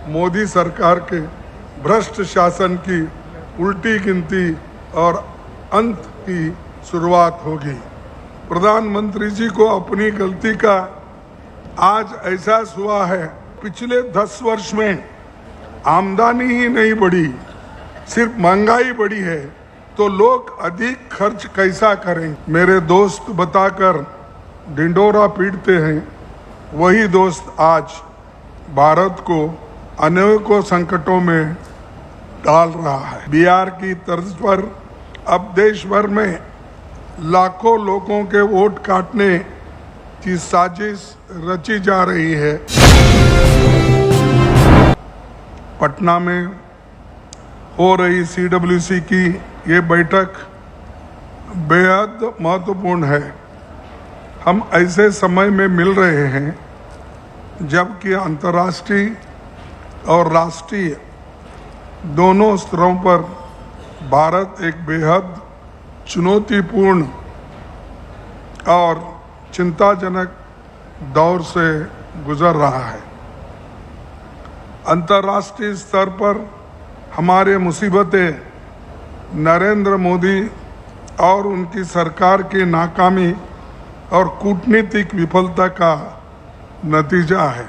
मोदी सरकार के भ्रष्ट शासन की उल्टी गिनती और अंत की शुरुआत होगी। प्रधानमंत्री जी को अपनी गलती का आज एहसास हुआ है। पिछले 10 वर्ष में आमदनी ही नहीं बढ़ी, सिर्फ महंगाई बढ़ी है, तो लोग अधिक खर्च कैसा करें। मेरे दोस्त बताकर ढिंढोरा पीटते हैं, वही दोस्त आज भारत को अनेकों संकटों में डाल रहा है। बिहार की तर्ज पर अब देश भर में लाखों लोगों के वोट काटने की साजिश रची जा रही है। पटना में हो रही CWC की ये बैठक बेहद महत्वपूर्ण है। हम ऐसे समय में मिल रहे हैं जबकि अंतर्राष्ट्रीय और राष्ट्रीय दोनों स्तरों पर भारत एक बेहद चुनौतीपूर्ण और चिंताजनक दौर से गुजर रहा है। अंतर्राष्ट्रीय स्तर पर हमारे मुसीबतें नरेंद्र मोदी और उनकी सरकार की नाकामी और कूटनीतिक विफलता का नतीजा है।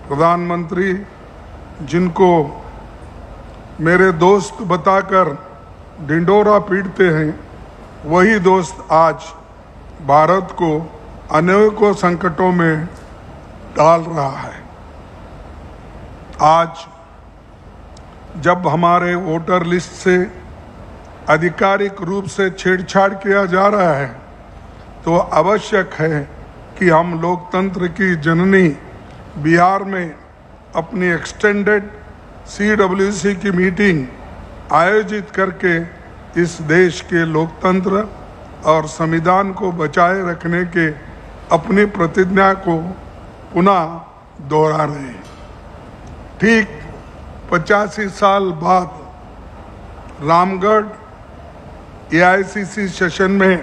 प्रधानमंत्री जिनको मेरे दोस्त बताकर ढिंढोरा पीटते हैं, वही दोस्त आज भारत को अनेकों संकटों में डाल रहा है। आज जब हमारे वोटर लिस्ट से आधिकारिक रूप से छेड़छाड़ किया जा रहा है, तो आवश्यक है कि हम लोकतंत्र की जननी बिहार में अपनी एक्सटेंडेड CWC की मीटिंग आयोजित करके इस देश के लोकतंत्र और संविधान को बचाए रखने के अपनी प्रतिज्ञा को पुनः दोहरा रहे हैं। ठीक 85 साल बाद रामगढ़ AICC सेशन में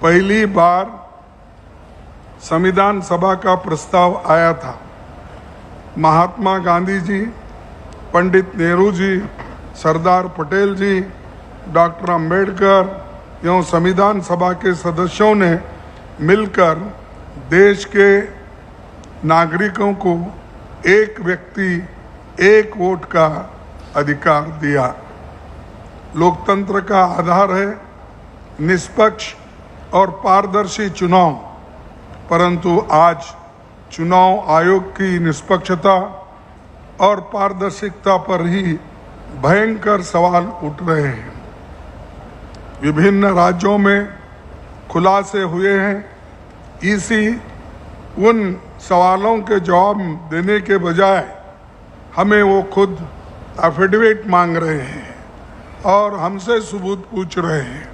पहली बार संविधान सभा का प्रस्ताव आया था। महात्मा गांधी जी, पंडित नेहरू जी, सरदार पटेल जी, डॉक्टर अंबेडकर एवं संविधान सभा के सदस्यों ने मिलकर देश के नागरिकों को एक व्यक्ति एक वोट का अधिकार दिया। लोकतंत्र का आधार है निष्पक्ष और पारदर्शी चुनाव, परंतु आज चुनाव आयोग की निष्पक्षता और पारदर्शिता पर ही भयंकर सवाल उठ रहे हैं। विभिन्न राज्यों में खुलासे हुए हैं। इसी उन सवालों के जवाब देने के बजाय हमें वो खुद एफिडेविट मांग रहे हैं और हमसे सबूत पूछ रहे हैं।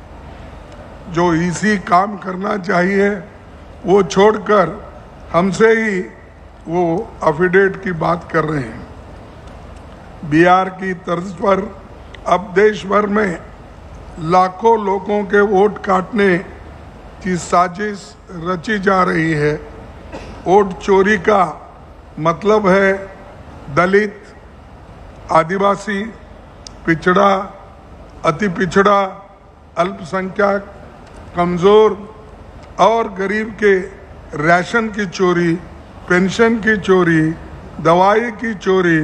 जो इसी काम करना चाहिए वो छोड़कर हमसे ही वो एफिडेविट की बात कर रहे हैं। बिहार की तर्ज पर अब देश भर में लाखों लोगों के वोट काटने की साजिश रची जा रही है। वोट चोरी का मतलब है दलित, आदिवासी, पिछड़ा, अति पिछड़ा, अल्पसंख्यक, कमज़ोर और गरीब के राशन की चोरी, पेंशन की चोरी, दवाई की चोरी,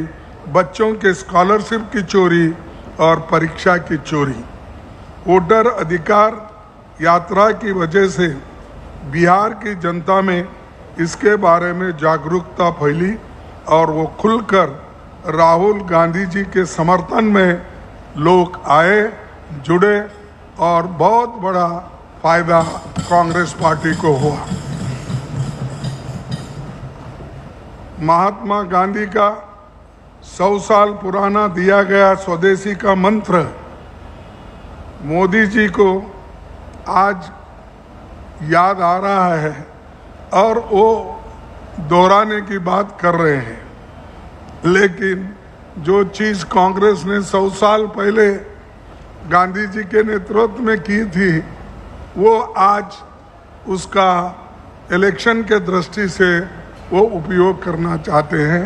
बच्चों के स्कॉलरशिप की चोरी और परीक्षा की चोरी। वोटर अधिकार यात्रा की वजह से बिहार की जनता में इसके बारे में जागरूकता फैली और वो खुलकर राहुल गांधी जी के समर्थन में लोग आए, जुड़े और बहुत बड़ा फायदा कांग्रेस पार्टी को हुआ। महात्मा गांधी का 100 साल पुराना दिया गया स्वदेशी का मंत्र मोदी जी को आज याद आ रहा है और वो दोहराने की बात कर रहे हैं। लेकिन जो चीज़ कांग्रेस ने 100 साल पहले गांधी जी के नेतृत्व में की थी, वो आज उसका इलेक्शन के दृष्टि से वो उपयोग करना चाहते हैं।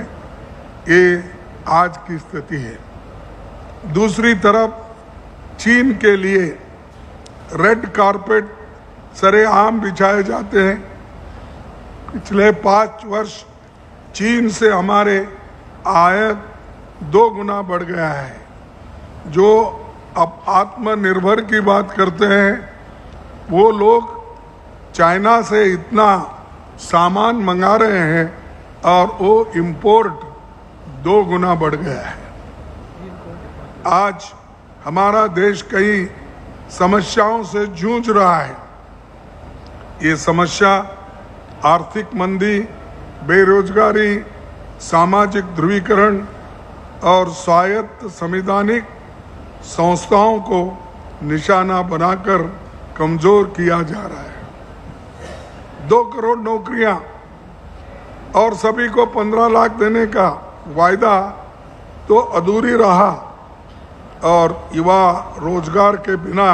ये आज की स्थिति है। दूसरी तरफ चीन के लिए रेड कारपेट सरेआम बिछाए जाते हैं। पिछले 5 वर्ष चीन से हमारे आयात 2 गुना बढ़ गया है। जो अब आत्मनिर्भर की बात करते हैं, वो लोग चाइना से इतना सामान मंगा रहे हैं और वो इंपोर्ट 2 गुना बढ़ गया है। आज हमारा देश कई समस्याओं से जूझ रहा है। ये समस्या आर्थिक मंदी, बेरोजगारी, सामाजिक ध्रुवीकरण और स्वायत्त संवैधानिक संस्थाओं को निशाना बनाकर कमजोर किया जा रहा है। 2 करोड़ नौकरियां और सभी को 15 लाख देने का वायदा तो अधूरी रहा और युवा रोजगार के बिना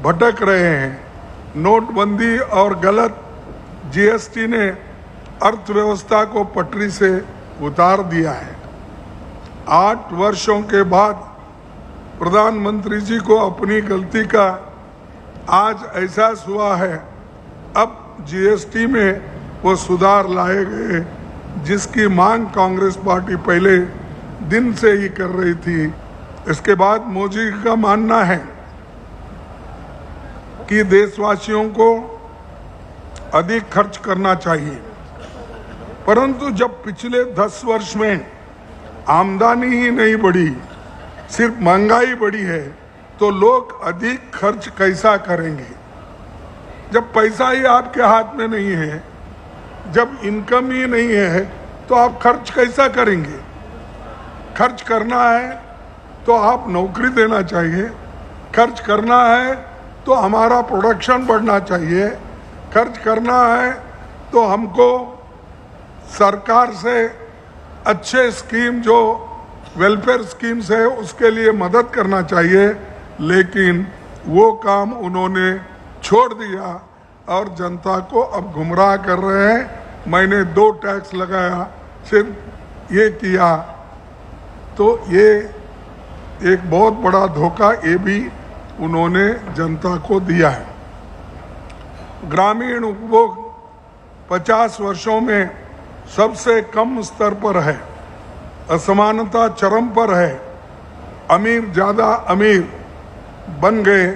भटक रहे हैं। नोटबंदी और गलत जीएसटी ने अर्थव्यवस्था को पटरी से उतार दिया है। 8 वर्षों के बाद प्रधानमंत्री जी को अपनी गलती का आज एहसास हुआ है। अब जीएसटी में वो सुधार लाए गए जिसकी मांग कांग्रेस पार्टी पहले दिन से ही कर रही थी। इसके बाद मोदी का मानना है कि देशवासियों को अधिक खर्च करना चाहिए, परंतु जब पिछले 10 वर्ष में आमदनी ही नहीं बढ़ी, सिर्फ महंगाई बढ़ी है, तो लोग अधिक खर्च कैसा करेंगे? जब पैसा ही आपके हाथ में नहीं है, जब इनकम ही नहीं है, तो आप खर्च कैसा करेंगे? खर्च करना है तो आप नौकरी देना चाहिए, खर्च करना है तो हमारा प्रोडक्शन बढ़ना चाहिए, खर्च करना है तो हमको सरकार से अच्छे स्कीम जो वेलफेयर स्कीम्स है उसके लिए मदद करना चाहिए। लेकिन वो काम उन्होंने छोड़ दिया और जनता को अब गुमराह कर रहे हैं। मैंने 2 टैक्स लगाया, सिर्फ ये किया, तो ये एक बहुत बड़ा धोखा ये भी उन्होंने जनता को दिया है। ग्रामीण उपभोग 50 वर्षों में सबसे कम स्तर पर है, असमानता चरम पर है। अमीर ज़्यादा अमीर बन गए,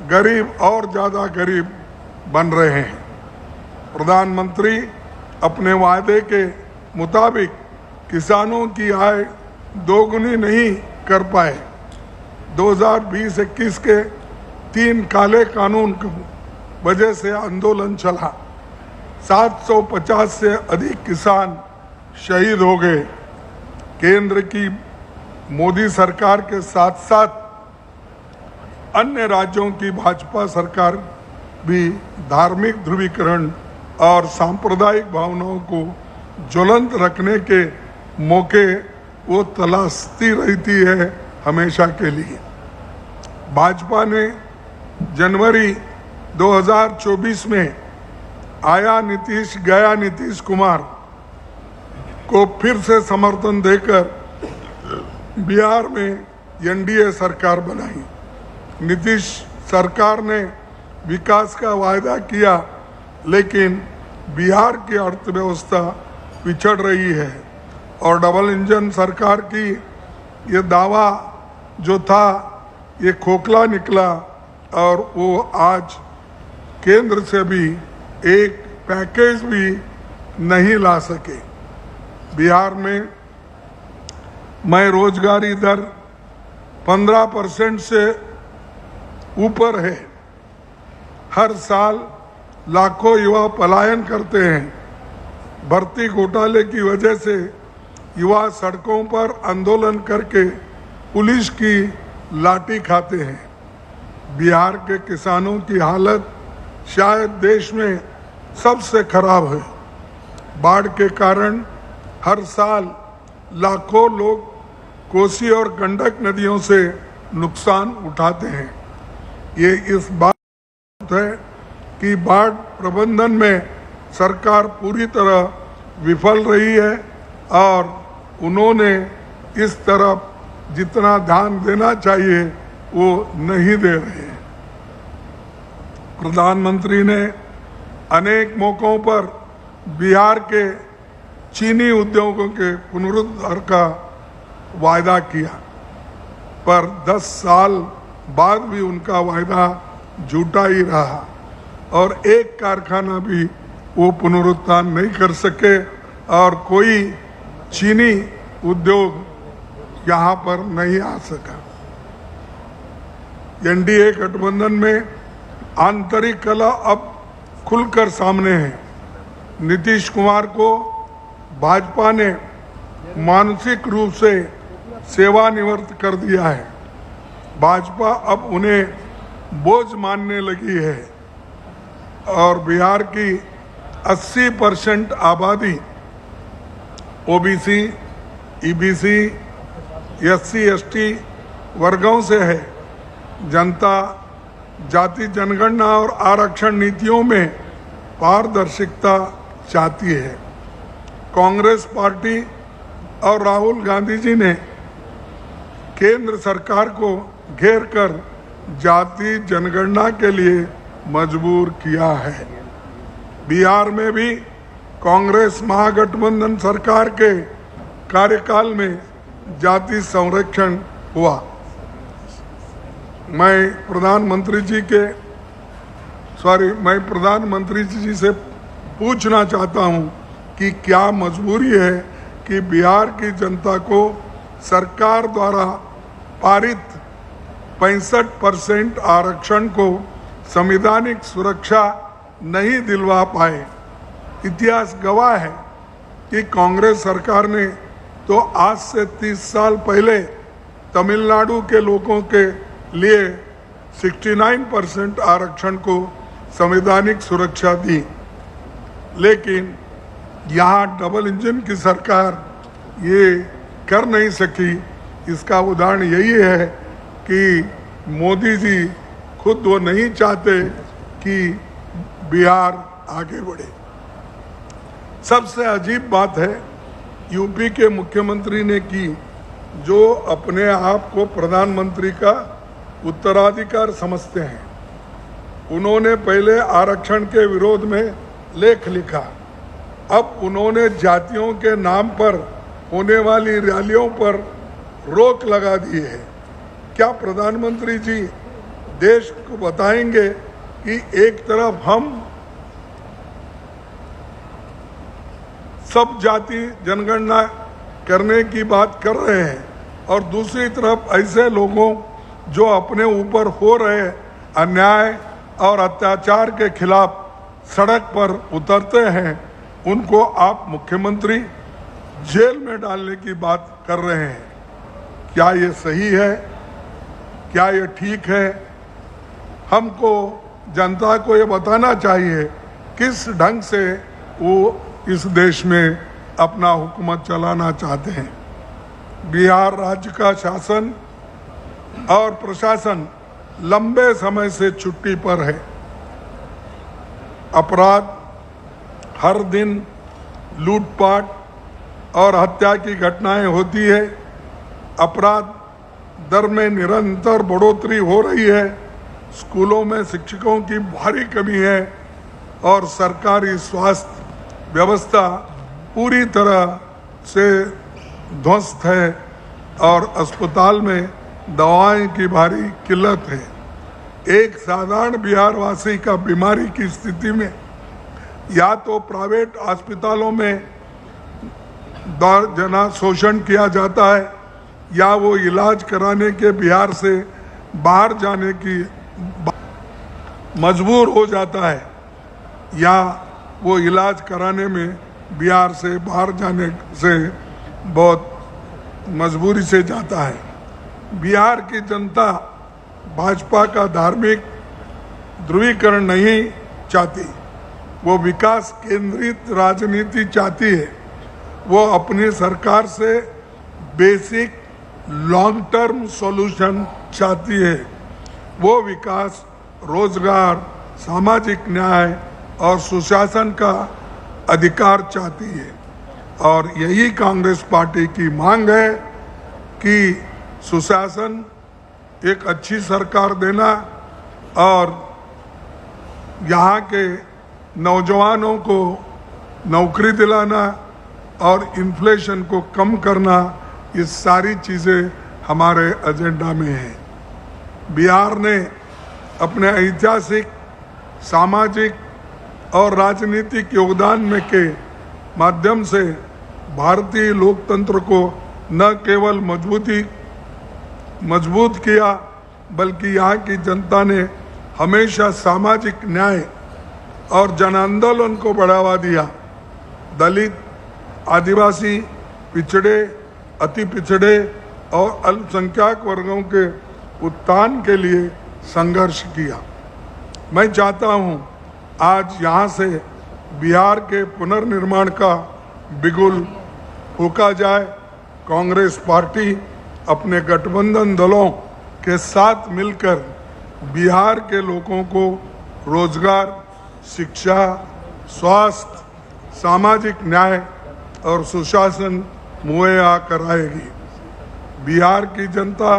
गरीब और ज़्यादा गरीब बन रहे हैं। प्रधानमंत्री अपने वायदे के मुताबिक किसानों की आय 2 गुनी नहीं कर पाए। 2020-21 के 3 काले कानून की वजह से आंदोलन चला। 750 से अधिक किसान शहीद हो गए। केंद्र की मोदी सरकार के साथ साथ अन्य राज्यों की भाजपा सरकार भी धार्मिक ध्रुवीकरण और सांप्रदायिक भावनाओं को ज्वलंत रखने के मौके वो तलाशती रहती है हमेशा के लिए। भाजपा ने जनवरी 2024 में आया नीतीश गया नीतीश कुमार को फिर से समर्थन देकर बिहार में एनडीए सरकार बनाई। नीतीश सरकार ने विकास का वायदा किया, लेकिन बिहार की अर्थव्यवस्था पिछड़ रही है और डबल इंजन सरकार की ये दावा जो था ये खोखला निकला और वो आज केंद्र से भी एक पैकेज भी नहीं ला सके। बिहार में मैं रोजगारी दर 15% से ऊपर है। हर साल लाखों युवा पलायन करते हैं। भर्ती घोटाले की वजह से युवा सड़कों पर आंदोलन करके पुलिस की लाठी खाते हैं। बिहार के किसानों की हालत शायद देश में सबसे खराब है। बाढ़ के कारण हर साल लाखों लोग कोसी और गंडक नदियों से नुकसान उठाते हैं। ये इस बात है कि बाढ़ प्रबंधन में सरकार पूरी तरह विफल रही है और उन्होंने इस तरफ जितना ध्यान देना चाहिए वो नहीं दे रहे हैं। प्रधानमंत्री ने अनेक मौकों पर बिहार के चीनी उद्योगों के पुनरुद्धार का वायदा किया, पर 10 साल बाद भी उनका वायदा झूठा ही रहा और एक कारखाना भी वो पुनरुत्थान नहीं कर सके और कोई चीनी उद्योग यहाँ पर नहीं आ सका। एनडीए गठबंधन में आंतरिक कलह अब खुलकर सामने है। नीतीश कुमार को भाजपा ने मानसिक रूप से सेवानिवृत्त कर दिया है। भाजपा अब उन्हें बोझ मानने लगी है और बिहार की 80% आबादी ओबीसी, ईबीसी, एससी, एसटी वर्गों से है। जनता जाति जनगणना और आरक्षण नीतियों में पारदर्शिता चाहती है। कांग्रेस पार्टी और राहुल गांधी जी ने केंद्र सरकार को घेर कर जाति जनगणना के लिए मजबूर किया है। बिहार में भी कांग्रेस महागठबंधन सरकार के कार्यकाल में जाति संरक्षण हुआ। मैं प्रधानमंत्री जी से पूछना चाहता हूं कि क्या मजबूरी है कि बिहार की जनता को सरकार द्वारा पारित 65% आरक्षण को संवैधानिक सुरक्षा नहीं दिलवा पाए। इतिहास गवाह है कि कांग्रेस सरकार ने तो आज से 30 साल पहले तमिलनाडु के लोगों के लिए 69% आरक्षण को संवैधानिक सुरक्षा दी, लेकिन यहाँ डबल इंजन की सरकार ये कर नहीं सकी। इसका उदाहरण यही है कि मोदी जी खुद वो नहीं चाहते कि बिहार आगे बढ़े। सबसे अजीब बात है यूपी के मुख्यमंत्री ने की, जो अपने आप को प्रधानमंत्री का उत्तराधिकार समझते हैं। उन्होंने पहले आरक्षण के विरोध में लेख लिखा, अब उन्होंने जातियों के नाम पर होने वाली रैलियों पर रोक लगा दी है। क्या प्रधानमंत्री जी देश को बताएंगे कि एक तरफ हम सब जाति जनगणना करने की बात कर रहे हैं और दूसरी तरफ ऐसे लोगों जो अपने ऊपर हो रहे अन्याय और अत्याचार के खिलाफ सड़क पर उतरते हैं, उनको आप मुख्यमंत्री जेल में डालने की बात कर रहे हैं। क्या ये सही है? क्या ये ठीक है? हमको जनता को ये बताना चाहिए किस ढंग से वो इस देश में अपना हुकूमत चलाना चाहते हैं। बिहार राज्य का शासन और प्रशासन लंबे समय से छुट्टी पर है। अपराध हर दिन, लूटपाट और हत्या की घटनाएं होती है। अपराध दर में निरंतर बढ़ोतरी हो रही है। स्कूलों में शिक्षकों की भारी कमी है और सरकारी स्वास्थ्य व्यवस्था पूरी तरह से ध्वस्त है और अस्पताल में दवाएं की भारी किल्लत है। एक साधारण बिहारवासी का बीमारी की स्थिति में या तो प्राइवेट अस्पतालों में जना शोषण किया जाता है या वो इलाज कराने के बिहार से बाहर जाने की मजबूर हो जाता है या वो इलाज कराने में बिहार से बाहर जाने से बहुत मजबूरी से जाता है। बिहार की जनता भाजपा का धार्मिक ध्रुवीकरण नहीं चाहती, वो विकास केंद्रित राजनीति चाहती है। वो अपनी सरकार से बेसिक लॉन्ग टर्म सॉल्यूशन चाहती है। वो विकास, रोजगार, सामाजिक न्याय और सुशासन का अधिकार चाहती है। और यही कांग्रेस पार्टी की मांग है कि सुशासन, एक अच्छी सरकार देना और यहाँ के नौजवानों को नौकरी दिलाना और इन्फ्लेशन को कम करना, ये सारी चीज़ें हमारे एजेंडा में हैं। बिहार ने अपने ऐतिहासिक, सामाजिक और राजनीतिक योगदान में के माध्यम से भारतीय लोकतंत्र को न केवल मजबूत किया, बल्कि यहाँ की जनता ने हमेशा सामाजिक न्याय और जन आंदोलन को बढ़ावा दिया। दलित, आदिवासी, पिछड़े, अति पिछड़े और अल्पसंख्यक वर्गों के उत्थान के लिए संघर्ष किया। मैं चाहता हूँ आज यहाँ से बिहार के पुनर्निर्माण का बिगुल फूंका जाए। कांग्रेस पार्टी अपने गठबंधन दलों के साथ मिलकर बिहार के लोगों को रोजगार, शिक्षा, स्वास्थ्य, सामाजिक न्याय और सुशासन मुहैया कराएगी। बिहार की जनता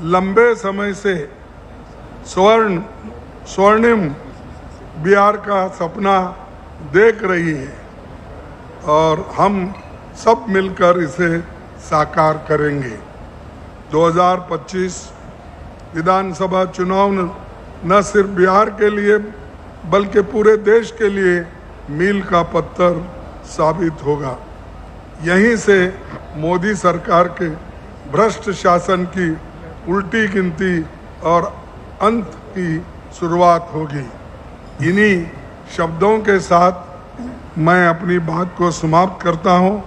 लंबे समय से स्वर्णिम बिहार का सपना देख रही है और हम सब मिलकर इसे साकार करेंगे। 2025 विधानसभा चुनाव न सिर्फ बिहार के लिए बल्कि पूरे देश के लिए मील का पत्थर साबित होगा। यहीं से मोदी सरकार के भ्रष्ट शासन की उल्टी गिनती और अंत की शुरुआत होगी। इन्हीं शब्दों के साथ मैं अपनी बात को समाप्त करता हूं।